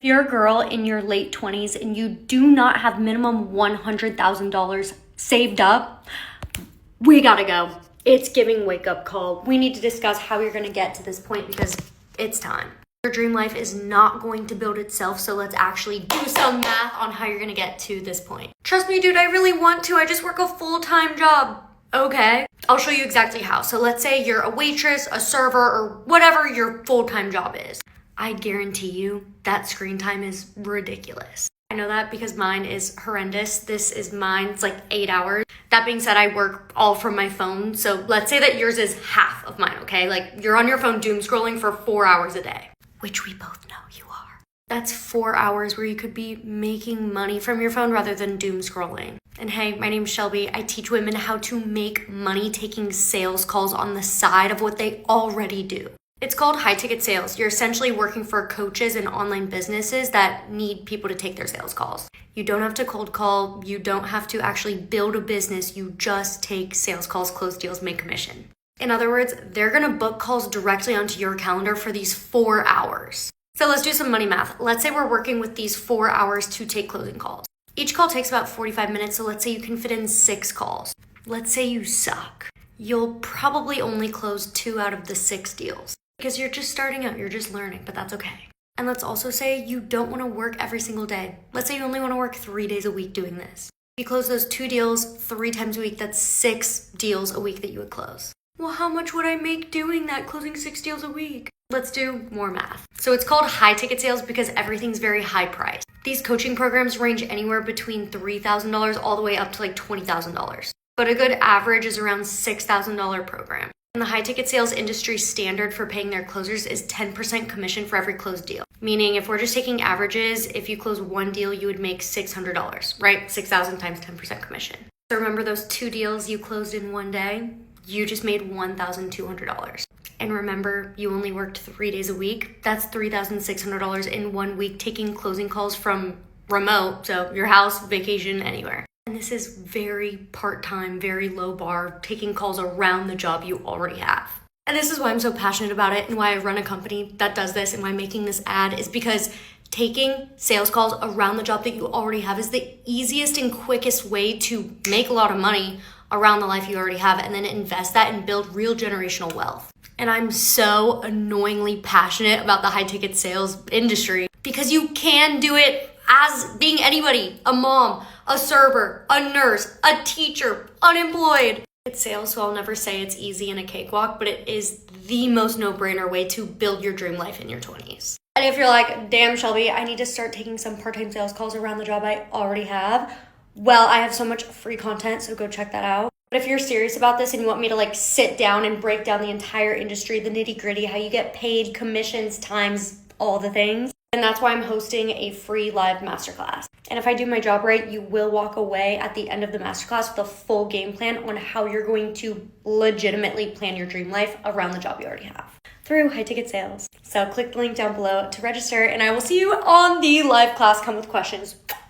If you're a girl in your late 20s and you do not have minimum $100,000 saved up, we gotta go. It's giving wake up call. We need to discuss how you're gonna get to this point because it's time. Your dream life is not going to build itself, so let's actually do some math on how you're gonna get to this point. Trust me, dude, I really want to. I just work a full-time job. Okay, I'll show you exactly how. So let's say you're a waitress, a server, or whatever your full-time job is. I guarantee you that screen time is ridiculous. I know that because mine is horrendous. This is mine, it's like 8 hours. That being said, I work all from my phone. So let's say that yours is half of mine, okay? Like you're on your phone doom scrolling for 4 hours a day, which we both know you are. That's 4 hours where you could be making money from your phone rather than doom scrolling. And hey, my name's Shelby. I teach women how to make money taking sales calls on the side of what they already do. It's called high ticket sales. You're essentially working for coaches and online businesses that need people to take their sales calls. You don't have to cold call. You don't have to actually build a business. You just take sales calls, close deals, make commission. In other words, they're gonna book calls directly onto your calendar for these 4 hours. So let's do some money math. Let's say we're working with these 4 hours to take closing calls. Each call takes about 45 minutes, so let's say you can fit in 6 calls. Let's say you suck. You'll probably only close 2 out of the 6 deals. Because you're just starting out, you're just learning, but that's okay. And let's also say you don't want to work every single day. Let's say you only want to work 3 days a week doing this. If you close those 2 deals 3 times a week, that's 6 deals a week that you would close. Well, how much would I make doing that, closing 6 deals a week? Let's do more math. So it's called high ticket sales because everything's very high priced. These coaching programs range anywhere between $3,000 all the way up to like $20,000. But a good average is around $6,000 program. And the high ticket sales industry standard for paying their closers is 10% commission for every closed deal. Meaning if we're just taking averages, if you close 1 deal, you would make $600, right? 6,000 times 10% commission. So remember those 2 deals you closed in 1 day? You just made $1,200. And remember, you only worked 3 days a week. That's $3,600 in 1 week taking closing calls from remote. So your house, vacation, anywhere. And this is very part-time, very low bar, taking calls around the job you already have. And this is why I'm so passionate about it and why I run a company that does this and why making this ad is because taking sales calls around the job that you already have is the easiest and quickest way to make a lot of money around the life you already have and then invest that and build real generational wealth. And I'm so annoyingly passionate about the high ticket sales industry because you can do it as being anybody, a mom, a server, a nurse, a teacher, unemployed. It's sales, so I'll never say it's easy and a cakewalk, but it is the most no-brainer way to build your dream life in your 20s. And if you're like, damn, Shelby, I need to start taking some part-time sales calls around the job I already have, well, I have so much free content, so go check that out. But if you're serious about this and you want me to like sit down and break down the entire industry, the nitty-gritty, how you get paid, commissions, times, all the things, and that's why I'm hosting a free live masterclass. And if I do my job right, you will walk away at the end of the masterclass with a full game plan on how you're going to legitimately plan your dream life around the job you already have through high ticket sales. So click the link down below to register and I will see you on the live class. Come with questions.